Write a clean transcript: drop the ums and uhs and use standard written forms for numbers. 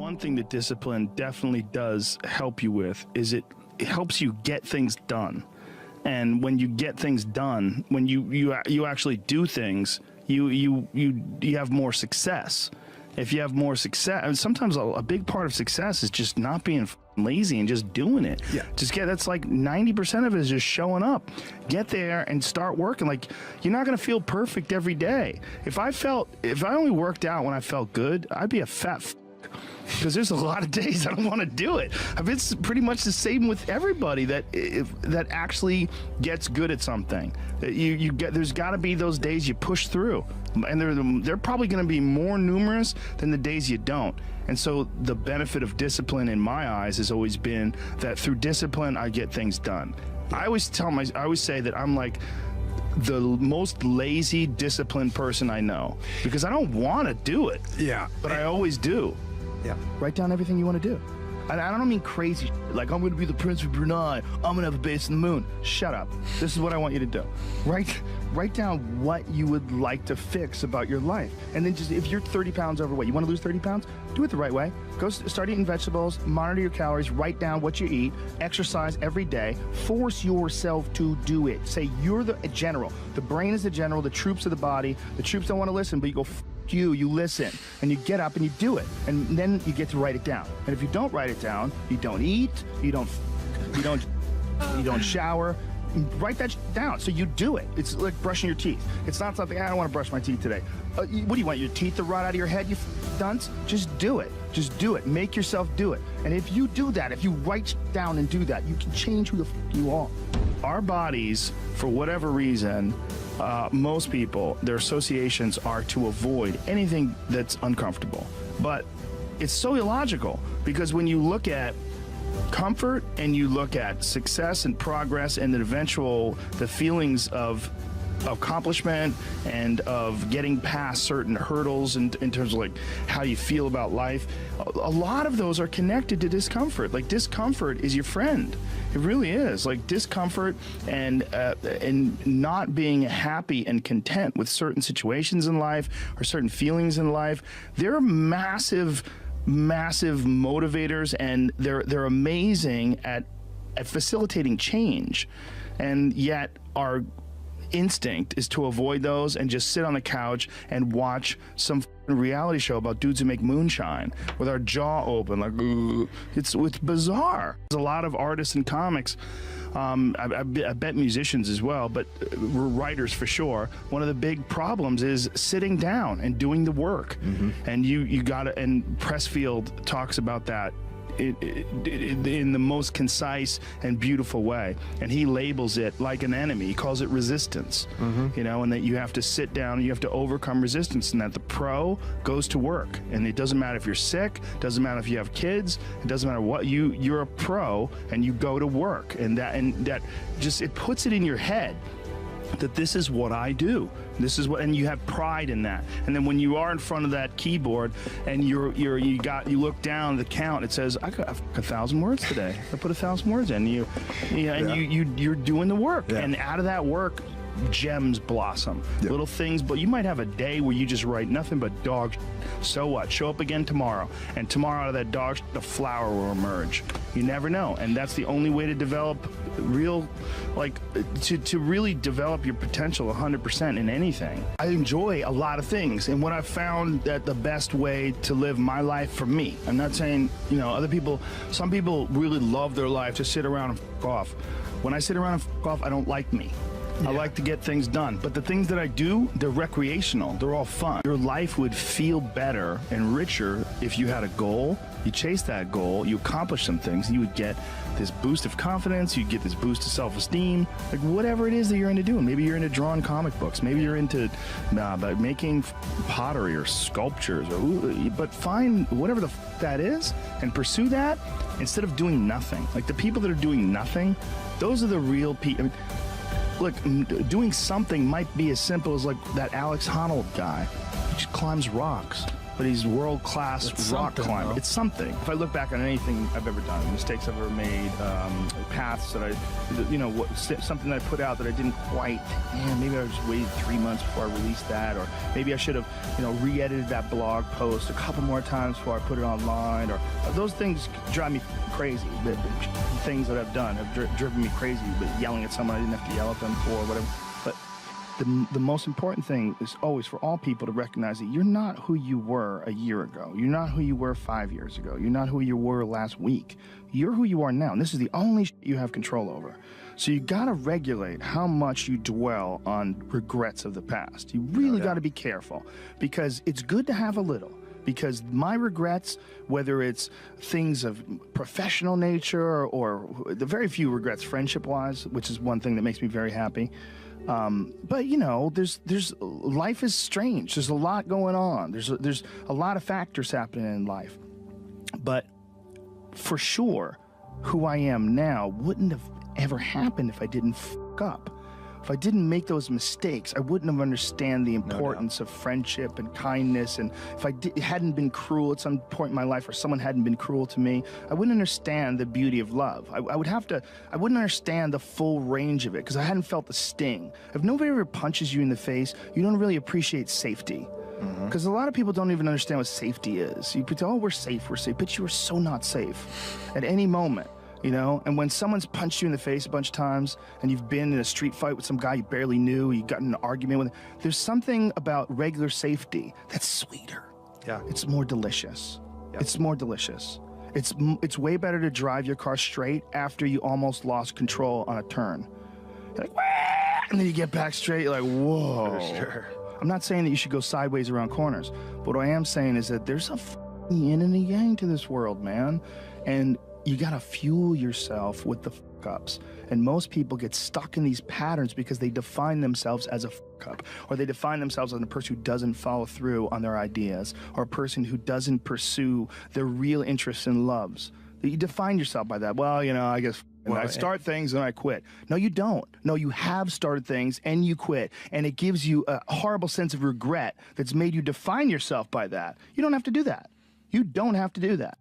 One thing that discipline definitely does help you with is it helps you get things done. And when you get things done, when you actually do things, you have more success. If you have more success, and sometimes a big part of success is just not being lazy and just doing it. Yeah. That's like 90% of it is just showing up. Get there and start working. Like, you're not going to feel perfect every day. If I only worked out when I felt good, I'd be a fat because there's a lot of days I don't want to do it. It's pretty much the same with everybody that actually gets good at something. There's got to be those days you push through, and they're probably going to be more numerous than the days you don't. And so the benefit of discipline in my eyes has always been that through discipline I get things done. I always say that I'm like the most lazy, disciplined person I know because I don't want to do it. Yeah, but I always do. Yeah. Write down everything you want to do. I don't mean crazy like I'm going to be the Prince of Brunei, I'm going to have a base in the moon. Shut up. This is what I want you to do. Write down what you would like to fix about your life. And then just, if you're 30 pounds overweight, you want to lose 30 pounds? Do it the right way. Go start eating vegetables, monitor your calories, write down what you eat, exercise every day, force yourself to do it. Say you're the general. The brain is the general, the troops of the body. The troops don't want to listen, but you go, you listen, and you get up and you do it, and then you get to write it down. And if you don't write it down, you don't eat, you don't shower. Write that down so you do it. It's like brushing your teeth. It's not something, I don't want to brush my teeth today. What do you want, your teeth to rot out of your head, you dunce? Just do it. Just do it. Make yourself do it. And if you do that, if you write down and do that, you can change who the you are. Our bodies, for whatever reason, most people, their associations are to avoid anything that's uncomfortable. But it's so illogical because when you look at comfort and you look at success and progress and the feelings of accomplishment and of getting past certain hurdles in terms of like how you feel about life, a lot of those are connected to discomfort. Like, discomfort is your friend. It really is. Like, discomfort and not being happy and content with certain situations in life or certain feelings in life, they're massive motivators, and they're amazing at facilitating change. And yet our instinct is to avoid those and just sit on the couch and watch some reality show about dudes who make moonshine with our jaw open, like, ugh. It's bizarre. There's a lot of artists and comics, I bet musicians as well, but writers for sure. One of the big problems is sitting down and doing the work. Mm-hmm. And you gotta, and Pressfield talks about that in the most concise and beautiful way, and he labels it like an enemy. He calls it resistance. Mm-hmm. And that you have to sit down, you have to overcome resistance, and that the pro goes to work. And it doesn't matter if you're sick, doesn't matter if you have kids, it doesn't matter what, you're a pro and you go to work, and that just, it puts it in your head that this is what I do. This is what, and you have pride in that. And then when you are in front of that keyboard and you look down the count, it says, I've 1,000 words today. I put 1,000 words in. You're doing the work, and out of that work, gems blossom. Yep. Little things, but you might have a day where you just write nothing but dog shit. So what? Show up again tomorrow, and tomorrow out of that dog shit, the flower will emerge. You never know, and that's the only way to develop real, like, to really develop your potential 100% in anything. I enjoy a lot of things, and what I've found that the best way to live my life for me, I'm not saying, other people, some people really love their life to sit around and f*** off. When I sit around and f*** off, I don't like me. Yeah. I like to get things done, but the things that I do, they're recreational. They're all fun. Your life would feel better and richer if you had a goal, you chase that goal, you accomplish some things, you would get this boost of confidence, you'd get this boost of self-esteem, like whatever it is that you're into doing. Maybe you're into drawing comic books, maybe you're into making pottery or sculptures, but find whatever the that is and pursue that instead of doing nothing. Like, the people that are doing nothing, those are the real people. Look, doing something might be as simple as like that Alex Honnold guy. He just climbs rocks. but he's world-class rock climber. It's something. If I look back on anything I've ever done, mistakes I've ever made, paths that something that I put out that I didn't quite, maybe I just waited 3 months before I released that, or maybe I should have, re-edited that blog post a couple more times before I put it online, or those things drive me crazy. The things that I've done have driven me crazy, but yelling at someone I didn't have to yell at them for, whatever. But the most important thing is always for all people to recognize that you're not who you were a year ago. You're not who you were 5 years ago. You're not who you were last week. You're who you are now, and this is the only you have control over. So you got to regulate how much you dwell on regrets of the past. You really got to be careful, because it's good to have a little. Because my regrets, whether it's things of professional nature or the very few regrets friendship-wise, which is one thing that makes me very happy. But there's life is strange. There's a lot going on. There's a lot of factors happening in life. But for sure, who I am now wouldn't have ever happened if I didn't fuck up. If I didn't make those mistakes, I wouldn't have understand the importance of friendship and kindness. And if I hadn't been cruel at some point in my life, or someone hadn't been cruel to me, I wouldn't understand the beauty of love. I wouldn't understand the full range of it, because I hadn't felt the sting. If nobody ever punches you in the face, you don't really appreciate safety. Because a lot of people don't even understand what safety is. You pretend, oh, we're safe, but you are so not safe at any moment. And when someone's punched you in the face a bunch of times, and you've been in a street fight with some guy you barely knew, you got in an argument with, there's something about regular safety that's sweeter. Yeah. It's more delicious. Yeah. It's more delicious. It's way better to drive your car straight after you almost lost control on a turn. You're like, wah! And then you get back straight, you're like, whoa. For sure. I'm not saying that you should go sideways around corners, but what I am saying is that there's a yin and a yang to this world, man. And you gotta fuel yourself with the fuck-ups. And most people get stuck in these patterns because they define themselves as a fuck-up, or they define themselves as a person who doesn't follow through on their ideas, or a person who doesn't pursue their real interests and loves. You define yourself by that. Well, I guess I start things and I quit. No, you don't. No, you have started things and you quit. And it gives you a horrible sense of regret that's made you define yourself by that. You don't have to do that. You don't have to do that.